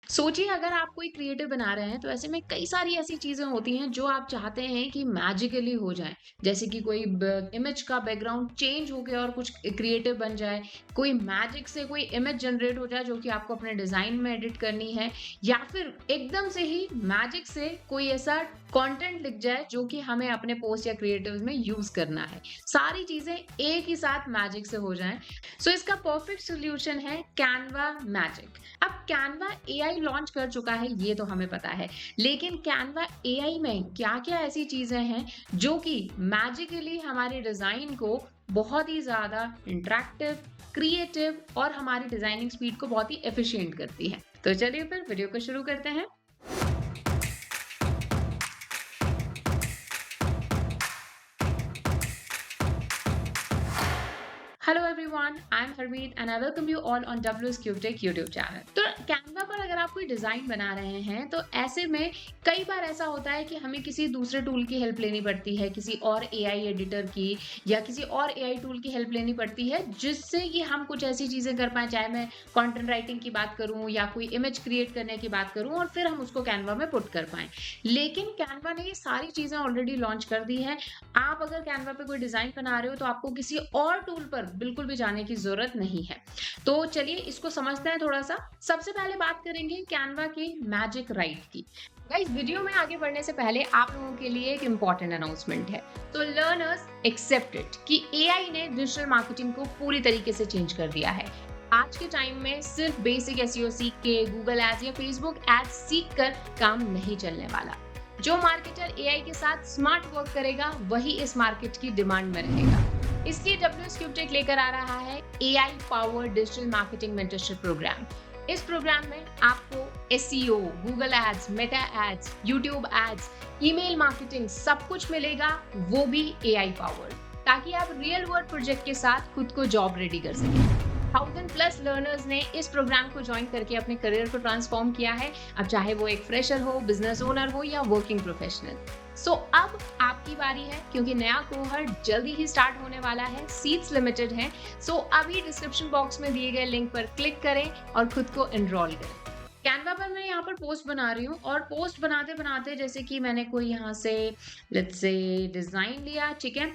सोचिए अगर आप कोई क्रिएटिव बना रहे हैं तो ऐसे में कई सारी ऐसी चीजें होती हैं जो आप चाहते हैं कि मैजिकली हो जाए। जैसे कि कोई इमेज का बैकग्राउंड चेंज हो गया और कुछ क्रिएटिव बन जाए, कोई मैजिक से कोई इमेज जनरेट हो जाए जो कि आपको अपने डिजाइन में एडिट करनी है, या फिर एकदम से ही मैजिक से कोई ऐसा कंटेंट लिख जाए जो कि हमें अपने पोस्ट या क्रिएटिव में यूज करना है। सारी चीजें एक ही साथ मैजिक से हो जाएं। सो इसका परफेक्ट सोल्यूशन है कैनवा मैजिक। अब कैनवा एआई लॉन्च कर चुका है, ये तो हमें पता है, लेकिन कैनवा एआई में क्या-क्या ऐसी चीजें हैं जो कि मैजिकली हमारे डिजाइन को बहुत ही ज्यादा इंटरेक्टिव, क्रिएटिव और हमारी डिजाइनिंग स्पीड को बहुत ही एफिशिएंट करती है। तो चलिए फिर वीडियो को शुरू करते हैं। Hello everyone, I am Harmeet and I welcome you all on WS cube take YouTube channel. तो कैनवा पर अगर आप कोई डिजाइन बना रहे हैं तो ऐसे में कई बार ऐसा होता है कि हमें किसी दूसरे टूल की हेल्प लेनी पड़ती है, किसी और एआई एडिटर की या किसी और एआई टूल की हेल्प लेनी पड़ती है, जिससे कि हम कुछ ऐसी चीजें कर पाए। चाहे मैं कंटेंट राइटिंग की बात करूं या कोई इमेज क्रिएट करने की बात करूं और फिर हम उसको कैनवा में पुट कर पाए। लेकिन कैनवा ने ये सारी चीजें ऑलरेडी लॉन्च कर दी है। आप अगर कैनवा पे कोई डिजाइन बना रहे हो तो आपको किसी और टूल पर बिल्कुल भी जाने की जरूरत नहीं है। तो चलिए इसको समझते हैं थोड़ा सा। सबसे पहले बात करेंगे कैनवा के मैजिक राइट की। गाइस, वीडियो में आगे बढ़ने से पहले आप लोगों के लिए एक इंपॉर्टेंट अनाउंसमेंट है। तो लर्नर्स एक्सेप्टेड कि एआई ने डिजिटल मार्केटिंग को पूरी तरीके से चेंज कर दिया है। आज के टाइम में सिर्फ बेसिक एसईओ सीख के, गूगल एड्स या फेसबुक एड्स सीख कर काम नहीं चलने वाला। जो मार्केटर एआई के साथ स्मार्ट वर्क करेगा वही इस मार्केट की डिमांड में रहेगा। इसलिए डब्ल्यूएस क्यूबटेक लेकर आ रहा है AI power digital marketing mentorship program. इस प्रोग्राम में आपको SEO, Google ads, Meta ads, YouTube ads, email marketing सब कुछ मिलेगा, वो भी एआई पावर, ताकि आप रियल वर्ल्ड प्रोजेक्ट के साथ खुद को जॉब रेडी कर सकें। 1000+ लर्नर्स ने इस प्रोग्राम को ज्वाइन करके अपने करियर को ट्रांसफॉर्म किया है। अब चाहे वो एक फ्रेशर हो, बिजनेस ओनर हो या वर्किंग प्रोफेशनल। सो अब आपकी बारी है, क्योंकि नया कोहर्ट जल्दी ही स्टार्ट होने वाला है, सीट्स लिमिटेड हैं। सो अभी डिस्क्रिप्शन बॉक्स में दिए गए लिंक पर क्लिक करें और खुद को एनरोल करें। कैनवा पर मैं यहाँ पर पोस्ट बना रही हूँ और पोस्ट बनाते बनाते जैसे कि मैंने कोई यहाँ से लेट्स से डिजाइन लिया, ठीक है।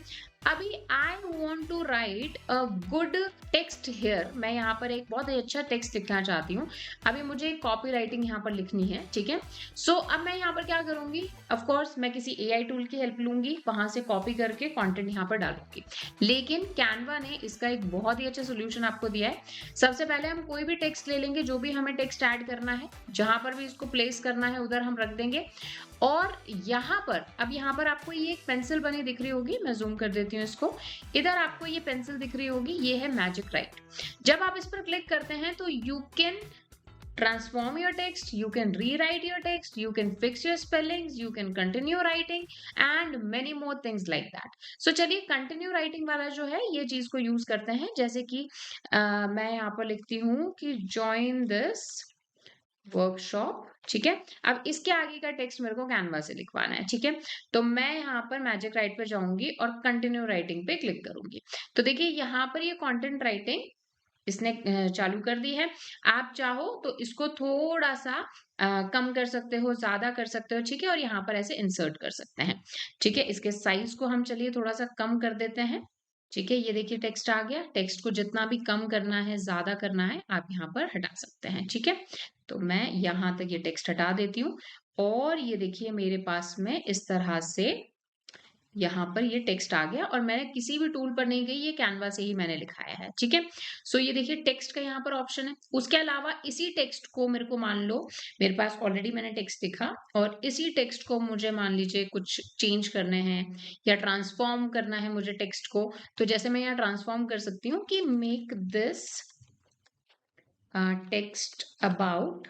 अभी I want to write a good text here. मैं यहाँ पर एक बहुत ही अच्छा टेक्स्ट लिखना चाहती हूँ। अभी मुझे कॉपी राइटिंग यहाँ पर लिखनी है, ठीक है। सो अब मैं यहाँ पर क्या करूंगी, ऑफ कोर्स मैं किसी एआई टूल की हेल्प लूंगी, वहां से कॉपी करके कंटेंट यहाँ पर डालूंगी। लेकिन कैनवा ने इसका एक बहुत ही अच्छा सोल्यूशन आपको दिया है। सबसे पहले हम कोई भी टेक्स्ट ले लेंगे, जो भी हमें टेक्स्ट ऐड करना है, जहां पर भी इसको प्लेस करना है उधर हम रख देंगे। और यहाँ पर अब यहाँ पर आपको ये एक पेंसिल बनी दिख रही होगी, मैं जूम कर देती हूँ इसको। इधर आपको ये पेंसिल दिख रही होगी, ये है मैजिक राइट। जब आप इस पर क्लिक करते हैं तो you can transform your text, you can rewrite your text, you can fix your spellings, you can continue writing and many more things like that. So चलिए continue writing वाला जो है ये चीज को यूज करते हैं। जैसे कि मैं यहाँ पर लिखती हूँ कि join this वर्कशॉप, ठीक है। अब इसके आगे का टेक्स्ट मेरे को कैनवा से लिखवाना है, ठीक है। तो मैं यहाँ पर मैजिक राइट पे जाऊंगी और कंटिन्यू राइटिंग पे क्लिक करूंगी। तो देखिए यहाँ पर ये कंटेंट राइटिंग इसने चालू कर दी है। आप चाहो तो इसको थोड़ा सा कम कर सकते हो, ज्यादा कर सकते हो, ठीक है। और यहाँ पर ऐसे इंसर्ट कर सकते हैं, ठीक है। इसके साइज को हम चलिए थोड़ा सा कम कर देते हैं, ठीक है। ये देखिए टेक्स्ट आ गया। टेक्स्ट को जितना भी कम करना है, ज्यादा करना है, आप यहाँ पर हटा सकते हैं, ठीक है। तो मैं यहाँ तक ये टेक्स्ट हटा देती हूँ और ये देखिए मेरे पास में इस तरह से यहाँ पर ये टेक्स्ट आ गया और मैंने किसी भी टूल पर नहीं गई, ये कैनवा से ही मैंने लिखाया है, ठीक है। सो ये देखिए टेक्स्ट का यहाँ पर ऑप्शन है। उसके अलावा इसी टेक्स्ट को मेरे को मान लो, मेरे पास ऑलरेडी मैंने टेक्स्ट लिखा और इसी टेक्स्ट को मुझे मान लीजिए कुछ चेंज करने हैं या ट्रांसफॉर्म करना है मुझे टेक्स्ट को। तो जैसे मैं यहाँ ट्रांसफॉर्म कर सकती हूँ कि make this text about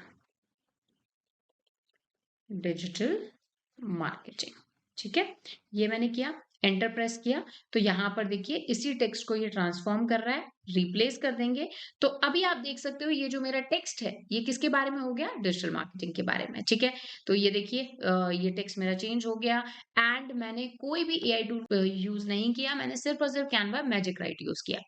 digital marketing, ठीक है। ये मैंने किया, एंटर प्रेस किया, तो यहाँ पर देखिए इसी टेक्स्ट को ये ट्रांसफॉर्म कर रहा है रिप्लेस कर देंगे। तो अभी आप देख सकते हो ये जो मेरा टेक्स्ट है, ये किसके बारे में हो गया? डिजिटल मार्केटिंग के बारे में, ठीक है? तो ये देखिए ये टेक्स्ट मेरा चेंज हो गया एंड मैंने कोई भी एआई टूल यूज़ नहीं किया, मैंने सिर्फ और सिर्फ कैनवा मैजिक राइट यूज़ किया।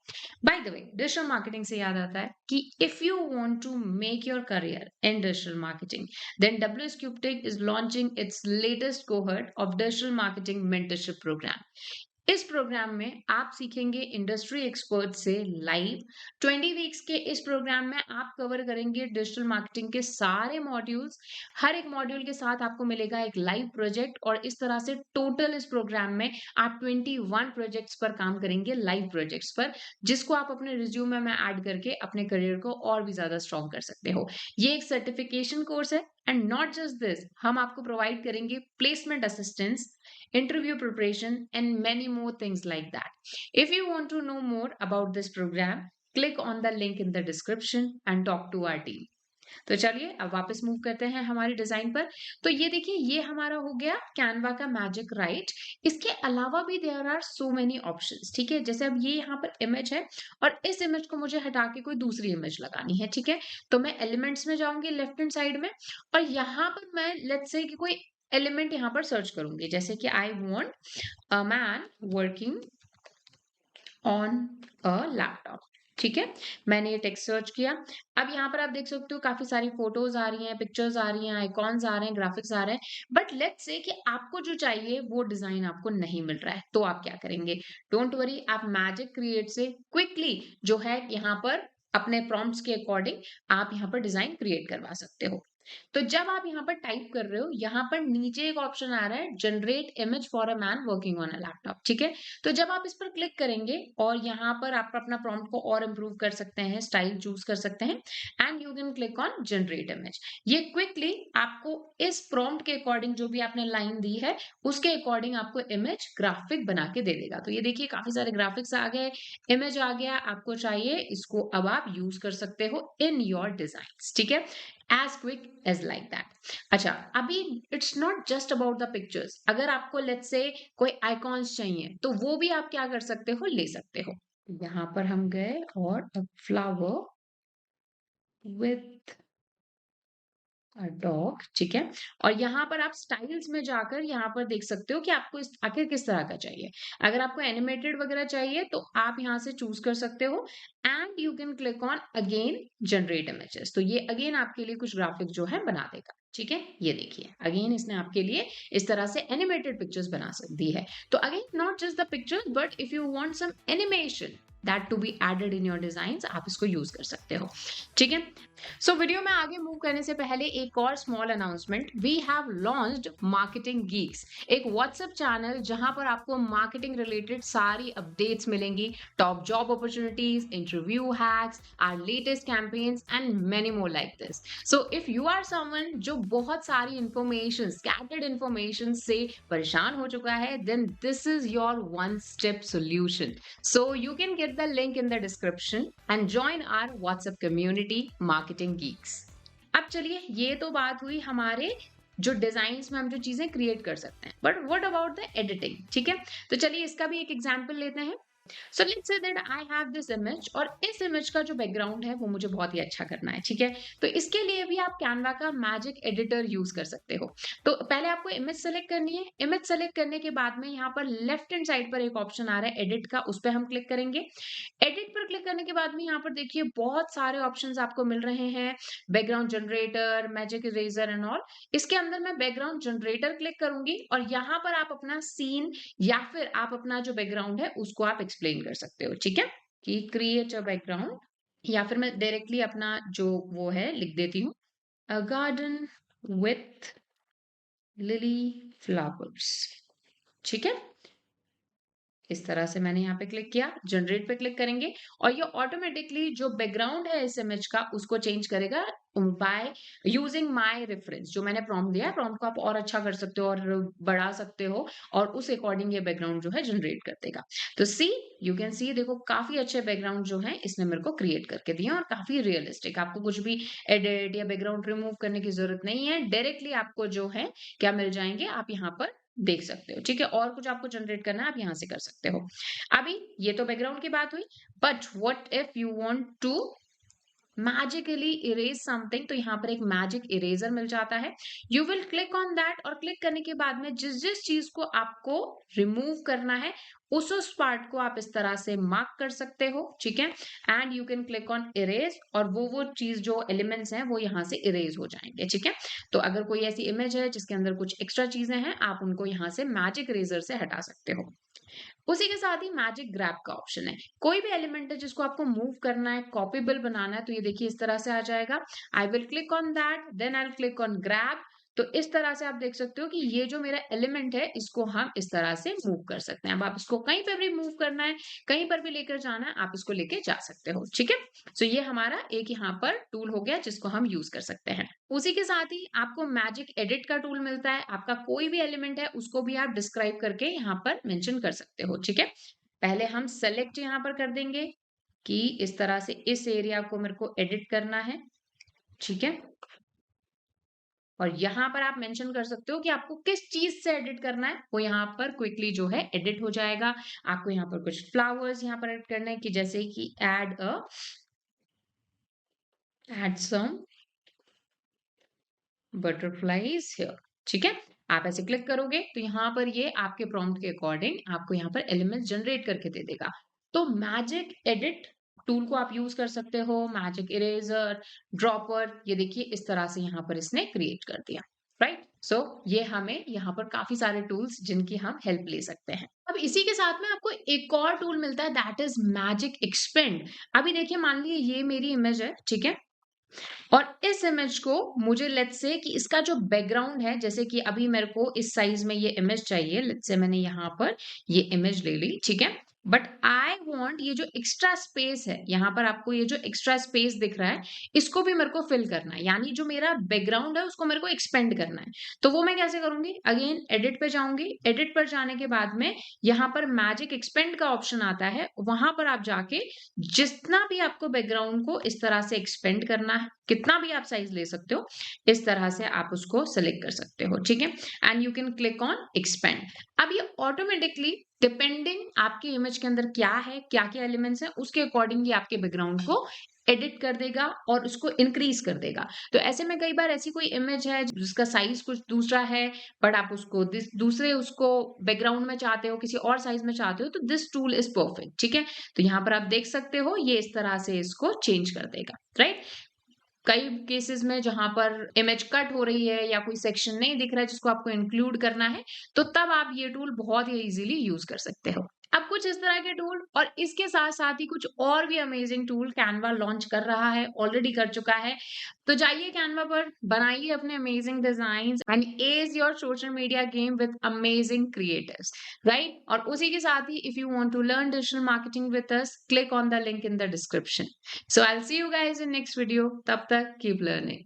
By the way, digital marketing से याद आता है कि if you want to make your career in digital marketing, then WSCubeTech is launching its latest cohort of digital marketing mentorship program. इस program में आप सीखेंगे इंडस्ट्री एक्सपर्ट से लाइव 20 वीक्स के इस प्रोग्राम में आप कवर करेंगे डिजिटल मार्केटिंग के सारे मॉड्यूल्स। हर एक मॉड्यूल के साथ आपको मिलेगा एक लाइव प्रोजेक्ट और इस तरह से टोटल इस प्रोग्राम में आप 21 प्रोजेक्ट्स पर काम करेंगे, लाइव प्रोजेक्ट्स पर, जिसको आप अपने रिज्यूमे में ऐड करके अपने करियर को और भी ज्यादा स्ट्रॉन्ग कर सकते हो। ये एक सर्टिफिकेशन कोर्स है एंड नॉट जस्ट दिस, हम आपको प्रोवाइड करेंगे placement assistance, interview preparation, and many more things like that. If you want to know more about this program, click on the link in the description and talk to our team. तो चलिए अब वापस move करते हैं हमारी design पर। तो ये देखिए ये हमारा हो गया कैनवा का मैजिक राइट। इसके अलावा भी there are so many options, ठीक है? जैसे अब ये यहाँ पर इमेज है और इस इमेज को मुझे हटा के कोई दूसरी इमेज लगानी है, ठीक है? तो मैं एलिमेंट्स में जाऊंगी लेफ्ट हैंड साइड में और यहाँ पर मैं लेट्स से कि कोई एलिमेंट यहाँ पर सर्च करूंगी, जैसे कि I want a man working on a laptop, ठीक है? मैंने ये टेक्स्ट सर्च किया। अब यहाँ पर आप देख सकते हो काफी सारी फोटोज आ रही हैं, पिक्चर्स आ रही हैं, आइकॉन्स आ रहे हैं, ग्राफिक्स आ रहे हैं, बट लेट्स से कि आपको जो चाहिए वो डिजाइन आपको नहीं मिल रहा है, तो आप क्या करेंगे? डोंट वरी, आप मैजिक क्रिएट से क्विकली जो है यहाँ पर अपने प्रॉम्प्ट्स के अकॉर्डिंग आप यहाँ पर डिजाइन क्रिएट करवा सकते हो। तो जब आप यहाँ पर टाइप कर रहे हो, यहाँ पर नीचे एक ऑप्शन आ रहा है generate image for a man working on a laptop, ठीक है? तो जब आप इस पर क्लिक करेंगे और यहाँ पर आप अपना प्रॉम्प्ट को और इम्प्रूव कर सकते हैं, स्टाइल चूज कर सकते हैं and you can click on generate image. ये क्विकली आपको इस प्रॉम्प्ट के अकॉर्डिंग जो भी आपने लाइन दी है उसके अकॉर्डिंग आपको इमेज ग्राफिक बना के दे देगा। तो ये देखिए काफी सारे ग्राफिक्स आ गए, इमेज आ गया, आपको चाहिए इसको अब आप यूज कर सकते हो इन योर डिजाइन, ठीक है? as quick as like that। अच्छा, अभी it's not just about the pictures, अगर आपको लेट्स से कोई आइकॉन्स चाहिए तो वो भी आप क्या कर सकते हो, ले सकते हो। यहाँ पर हम गए और फ्लावर विथ डॉग, ठीक है? और यहाँ पर आप स्टाइल्स में जाकर यहाँ पर देख सकते हो कि आपको इस आखिर किस तरह का चाहिए। अगर आपको एनिमेटेड वगैरह चाहिए तो आप यहाँ से चूज कर सकते हो and you can click on again generate images. तो ये अगेन आपके लिए कुछ ग्राफिक जो है बना देगा, ठीक है? ये देखिए अगेन इसने आपके लिए इस तरह से एनिमेटेड पिक्चर्स बना दी है। तो again not just the pictures but if you want some animation that to be added in your designs, आप इसको यूज कर सकते हो, ठीक है? सो वीडियो में आगे मूव करने से पहले एक और small announcement, we have launched marketing geeks, एक व्हाट्सएप चैनल जहां पर आपको मार्केटिंग रिलेटेड सारी अपडेट्स मिलेंगी, top job opportunities, interview hacks, our latest campaigns and many more like this. So if you are someone जो बहुत सारी इंफॉर्मेशन, स्कैटर्ड इंफॉर्मेशन से परेशान हो चुका है, then this is your one step solution. So you can get the link in the description and join our WhatsApp community marketing geeks. अब चलिए, ये तो बात हुई हमारे जो डिजाइन्स में हम जो चीजें क्रिएट कर सकते हैं, but what about the editing, ठीक है? तो चलिए इसका भी एक एग्जांपल लेते हैं। So let's say that I have this image और इस इमेज का जो बैकग्राउंड है वो मुझे बहुत ही अच्छा करना है, ठीक है? तो इसके लिए भी आप कैनवा का मैजिक एडिटर यूज कर सकते हो। तो पहले आपको इमेज सेलेक्ट करनी है। इमेज सेलेक्ट करने के बाद में यहाँ पर लेफ्ट हैंड साइड पर एक ऑप्शन आ रहा है एडिट का, उस पर हम क्लिक करेंगे। एडिट पर क्लिक करने के बाद में यहाँ पर देखिए बहुत सारे ऑप्शंस आपको मिल रहे हैं, background generator, magic eraser and all. इसके अंदर मैं बैकग्राउंड जनरेटर क्लिक करूंगी और यहाँ पर आप अपना सीन या फिर आप अपना जो बैकग्राउंड है उसको आप एक्सप्लेन कर सकते हो, ठीक है? कि क्रिएट अ बैकग्राउंड, या फिर मैं डायरेक्टली अपना जो वो है लिख देती हूँ, अ गार्डन विथ लिली फ्लावर्स, ठीक है? इस तरह से मैंने यहाँ पे क्लिक किया, जनरेट पे क्लिक करेंगे और ये ऑटोमेटिकली जो बैकग्राउंड है इस इमेज का उसको चेंज करेगा बाय यूजिंग माय रेफरेंस। जो मैंने प्रॉम्प्ट दिया है, प्रॉम्प्ट को आप और अच्छा कर सकते हो और बढ़ा सकते हो और उस अकॉर्डिंग ये बैकग्राउंड जो है जनरेट कर देगा। तो सी, यू कैन सी, देखो काफी अच्छे बैकग्राउंड जो है इसने मेरे को क्रिएट करके दिए और काफी रियलिस्टिक। आपको कुछ भी एडिट या बैकग्राउंड रिमूव करने की जरूरत नहीं है, डायरेक्टली आपको जो है क्या मिल जाएंगे, आप यहाँ पर देख सकते हो, ठीक है? और कुछ आपको जनरेट करना है, आप यहाँ से कर सकते हो। अभी ये तो बैकग्राउंड की बात हुई, but what if you want to magically erase something, तो यहाँ पर एक मैजिक इरेजर मिल जाता है। You will click on that, और क्लिक करने के बाद में जिस जिस चीज को आपको रिमूव करना है उस पार्ट को आप इस तरह से मार्क कर सकते हो, ठीक है? And you can click on erase, और वो चीज जो एलिमेंट्स हैं वो यहाँ से इरेज हो जाएंगे, ठीक है? तो अगर कोई ऐसी इमेज है जिसके अंदर कुछ एक्स्ट्रा चीजें हैं, आप उनको यहाँ से मैजिक इरेजर से हटा सकते हो। उसी के साथ ही मैजिक ग्रैब का ऑप्शन है। कोई भी एलिमेंट है जिसको आपको मूव करना है, कॉपीबल बनाना है, तो ये देखिए इस तरह से आ जाएगा। I will click on that, then I will click on grab. तो इस तरह से आप देख सकते हो कि ये जो मेरा एलिमेंट है इसको हम इस तरह से मूव कर सकते हैं। अब आप इसको कहीं पर भी मूव करना है, कहीं पर भी लेकर जाना है, आप इसको लेके जा सकते हो, ठीक है? सो ये हमारा एक यहाँ पर टूल हो गया जिसको हम यूज कर सकते हैं। उसी के साथ ही आपको मैजिक एडिट का टूल मिलता है। आपका कोई भी एलिमेंट है उसको भी आप डिस्क्राइब करके यहाँ पर मेंशन कर सकते हो, ठीक है? पहले हम सेलेक्ट यहाँ पर कर देंगे कि इस तरह से इस एरिया को मेरे को एडिट करना है, ठीक है? और यहाँ पर आप मेंशन कर सकते हो कि आपको किस चीज से एडिट करना है, वो यहाँ पर क्विकली जो है एडिट हो जाएगा। आपको यहाँ पर कुछ फ्लावर्स यहाँ पर एड करना है, कि जैसे कि एड सम बटरफ्लाईज हियर, ठीक है? आप ऐसे क्लिक करोगे तो यहाँ पर ये आपके प्रॉम्प्ट के अकॉर्डिंग आपको यहाँ पर एलिमेंट्स जनरेट करके दे देगा। तो मैजिक एडिट टूल को आप यूज कर सकते हो, मैजिक इरेजर, ड्रॉपर, ये देखिए इस तरह से यहाँ पर इसने क्रिएट कर दिया, राइट? सो ये हमें यहाँ पर काफी सारे टूल्स जिनकी हम हेल्प ले सकते हैं। अब इसी के साथ में आपको एक और टूल मिलता है, दैट इज मैजिक एक्सपेंड। अभी देखिए मान लीजिए ये मेरी इमेज है, ठीक है? और इस इमेज को मुझे लेट्स से कि इसका जो बैकग्राउंड है, जैसे कि अभी मेरे को इस साइज में ये इमेज चाहिए, लेट्स से मैंने यहाँ पर ये इमेज ले ली, ठीक है? बट आई वांट ये जो एक्स्ट्रा स्पेस है, यहाँ पर आपको ये जो एक्स्ट्रा स्पेस दिख रहा है, इसको भी मेरे को फिल करना है, यानी जो मेरा बैकग्राउंड है उसको मेरे को एक्सपेंड करना है। तो वो मैं कैसे करूंगी? अगेन एडिट पे जाऊंगी, एडिट पर जाने के बाद में यहाँ पर मैजिक एक्सपेंड का ऑप्शन आता है, वहां पर आप जाके जितना भी आपको बैकग्राउंड को इस तरह से एक्सपेंड करना है, कितना भी आप साइज ले सकते हो, इस तरह से आप उसको सेलेक्ट कर सकते हो, ठीक है? And you can click on expand. अब ये ऑटोमेटिकली डिपेंडिंग आपकी इमेज के अंदर क्या है, क्या क्या एलिमेंट्स हैं, उसके अकॉर्डिंग ये आपके बैकग्राउंड को एडिट कर देगा और उसको इंक्रीज कर देगा। तो ऐसे में कई बार ऐसी कोई इमेज है जिसका साइज कुछ दूसरा है, बट आप उसको दूसरे उसको बैकग्राउंड में चाहते हो, किसी और साइज में चाहते हो, तो दिस टूल इज परफेक्ट, ठीक है? तो यहाँ पर आप देख सकते हो ये इस तरह से इसको चेंज कर देगा, राइट? कई केसेस में जहां पर इमेज कट हो रही है या कोई सेक्शन नहीं दिख रहा है जिसको आपको इंक्लूड करना है, तो तब आप ये टूल बहुत ही इजीली यूज कर सकते हो। अब कुछ इस तरह के टूल, और इसके साथ साथ ही कुछ और भी अमेजिंग टूल कैनवा लॉन्च कर रहा है, ऑलरेडी कर चुका है। तो जाइए कैनवा पर, बनाइए अपने amazing design and as your social media game with amazing creators, right? और उसी के साथ ही if you want to learn digital marketing with us, click on the link in the description. So I'll see you guys in next video. Tab tak, keep learning.